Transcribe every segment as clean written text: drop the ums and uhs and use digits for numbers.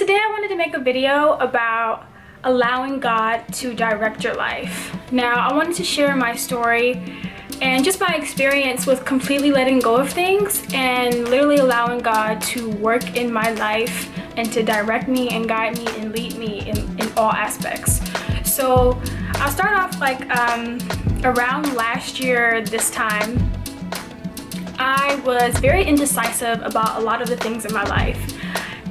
today I wanted to make a video about allowing God to direct your life. Now, I wanted to share my story and just my experience with completely letting go of things and literally allowing God to work in my life and to direct me and guide me and lead me in all aspects. So I'll start off around last year this time. I was very indecisive about a lot of the things in my life.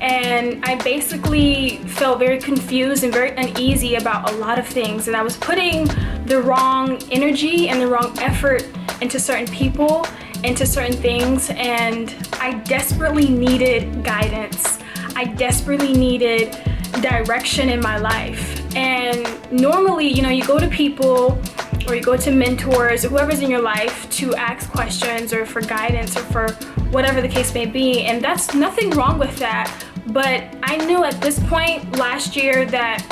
And I basically felt very confused and very uneasy about a lot of things. And I was putting the wrong energy and the wrong effort into certain people, into certain things. And I desperately needed guidance. I desperately needed direction in my life. And normally, you go to people or you go to mentors or whoever's in your life to ask questions or for guidance or for whatever the case may be. And that's nothing wrong with that. But I knew at this point last year that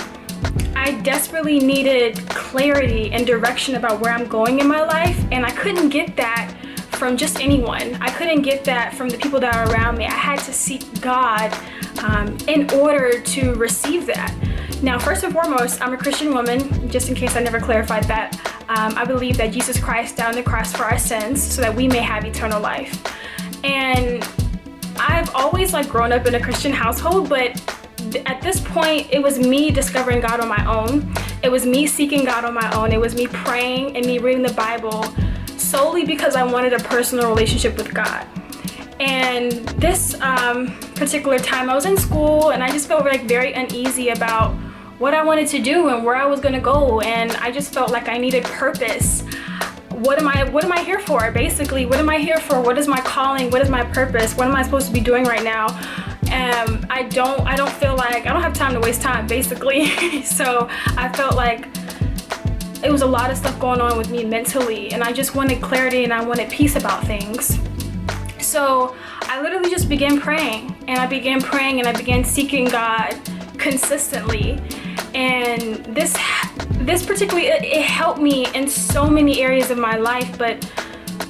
I desperately needed clarity and direction about where I'm going in my life. And I couldn't get that from just anyone. I couldn't get that from the people that are around me. I had to seek God in order to receive that. Now, first and foremost, I'm a Christian woman, just in case I never clarified that. I believe that Jesus Christ died on the cross for our sins so that we may have eternal life. And I've always grown up in a Christian household, but at this point, it was me discovering God on my own. It was me seeking God on my own. It was me praying and me reading the Bible solely because I wanted a personal relationship with God. And this particular time, I was in school and I just felt very uneasy about what I wanted to do and where I was gonna go. And I just felt like I needed purpose. What am I here for? Basically, what am I here for? What is my calling? What is my purpose? What am I supposed to be doing right now? I don't feel like I don't have time to waste time, basically. So I felt like it was a lot of stuff going on with me mentally, and I just wanted clarity and I wanted peace about things. So I literally just began praying, and I began seeking God consistently. And this particularly, it helped me in so many areas of my life, but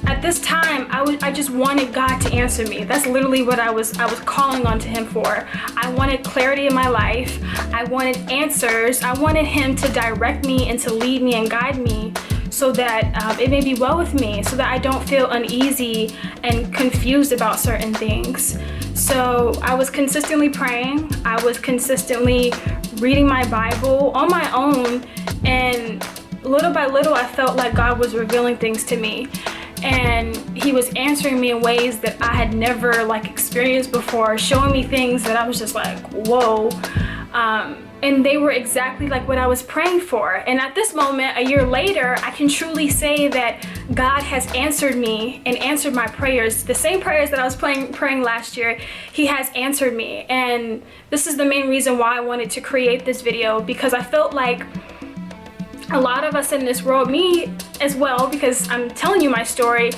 at this time, I just wanted God to answer me. That's literally what I was calling on to Him for. I wanted clarity in my life. I wanted answers. I wanted Him to direct me and to lead me and guide me so that it may be well with me, so that I don't feel uneasy and confused about certain things. So I was consistently praying. I was consistently reading my Bible on my own, and little by little I felt like God was revealing things to me, and He was answering me in ways that I had never experienced before, showing me things that I was just like, whoa. And they were exactly what I was praying for. And at this moment, a year later, I can truly say that God has answered me and answered my prayers. The same prayers that I was praying last year, He has answered me. And this is the main reason why I wanted to create this video, because I felt like a lot of us in this world, me as well, because I'm telling you my story,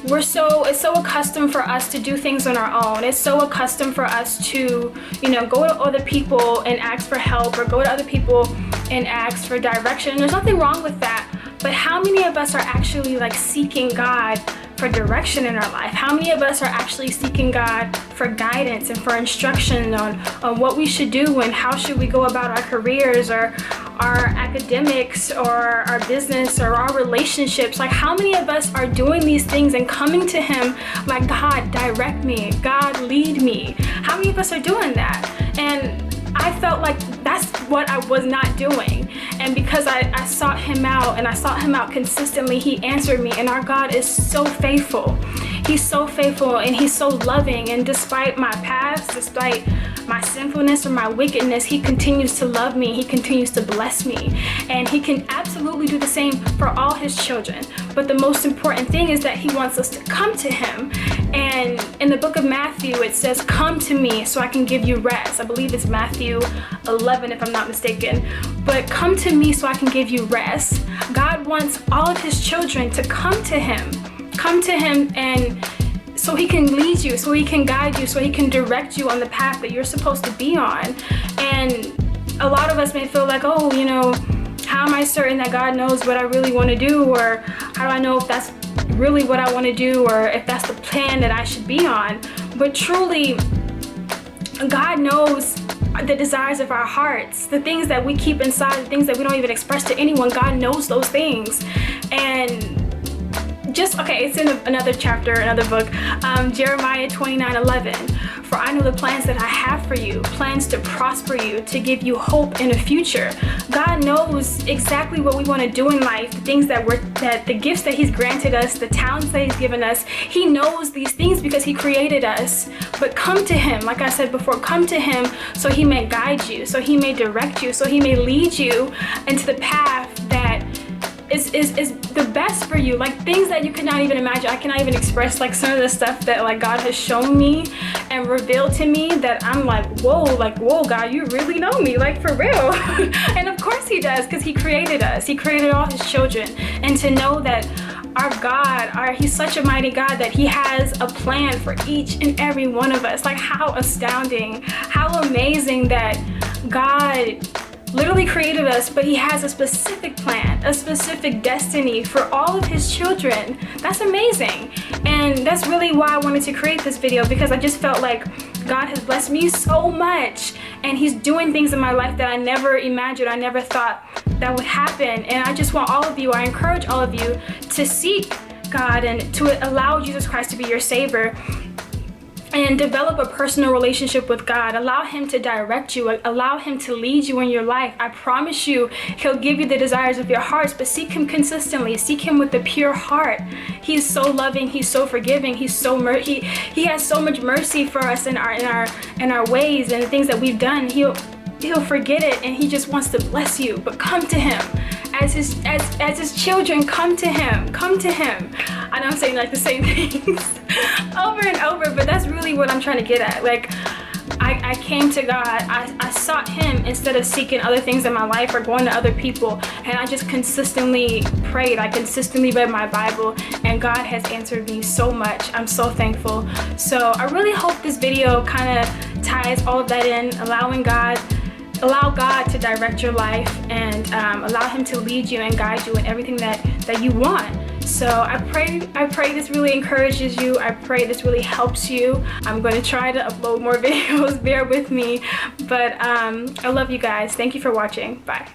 it's so accustomed for us to do things on our own. It's so accustomed for us to, go to other people and ask for help, or go to other people and ask for direction. And there's nothing wrong with that. But how many of us are actually seeking God for direction in our life? How many of us are actually seeking God for guidance and for instruction on what we should do and how should we go about our careers or our academics or our business or our relationships? How many of us are doing these things and coming to Him like, God, direct me, God, lead me? How many of us are doing that? And I felt like that's what I was not doing. And because I sought Him out and I sought Him out consistently, He answered me. And our God is so faithful. He's so faithful and He's so loving. And despite my past, despite my sinfulness or my wickedness, He continues to love me. He continues to bless me. And He can absolutely do the same for all His children. But the most important thing is that He wants us to come to Him. And in the book of Matthew, it says, come to me so I can give you rest. I believe it's Matthew 11, if I'm not mistaken. But come to me so I can give you rest. God wants all of His children to come to Him. Come to Him, and so He can lead you, so He can guide you, so He can direct you on the path that you're supposed to be on. And a lot of us may feel like, oh, how am I certain that God knows what I really want to do? Or how do I know if that's really what I want to do, or if that's the plan that I should be on? But truly, God knows the desires of our hearts, the things that we keep inside, the things that we don't even express to anyone. God knows those things. And okay, it's in another chapter, another book, Jeremiah 29:11. For I know the plans that I have for you, plans to prosper you, to give you hope in a future. God knows exactly what we want to do in life, the things that the gifts that He's granted us, the talents that He's given us. He knows these things because He created us. But come to Him, like I said before, come to Him so He may guide you, so He may direct you, so He may lead you into the path that is the best for you, like things that you could not even imagine. I cannot even express like some of the stuff that like God has shown me and revealed to me that I'm like, whoa, God, you really know me, like for real. And of course He does, because He created us. He created all His children. And to know that our God, He's such a mighty God that He has a plan for each and every one of us. Like how astounding, how amazing that God literally created us, but He has a specific plan, a specific destiny for all of His children. That's amazing. And that's really why I wanted to create this video, because I just felt like God has blessed me so much, and He's doing things in my life that I never imagined, I never thought that would happen. And I just want all of you, I encourage all of you to seek God and to allow Jesus Christ to be your Savior, and develop a personal relationship with God. Allow Him to direct you. Allow Him to lead you in your life. I promise you, He'll give you the desires of your hearts, but seek Him consistently. Seek Him with a pure heart. He's so loving. He's so forgiving. He has so much mercy for us in our ways and the things that we've done. He'll forget it, and He just wants to bless you. But come to Him. As his children, come to Him. Come to Him. I know I'm saying like the same things over and over, but that's really what I'm trying to get at. Like, I came to God. I sought Him instead of seeking other things in my life or going to other people. And I just consistently prayed. I consistently read my Bible, and God has answered me so much. I'm so thankful. So I really hope this video kind of ties all of that in, allow God to direct your life, and allow Him to lead you and guide you in everything that you want. So I pray this really encourages you. I pray this really helps you. I'm going to try to upload more videos. Bear with me. But I love you guys. Thank you for watching. Bye.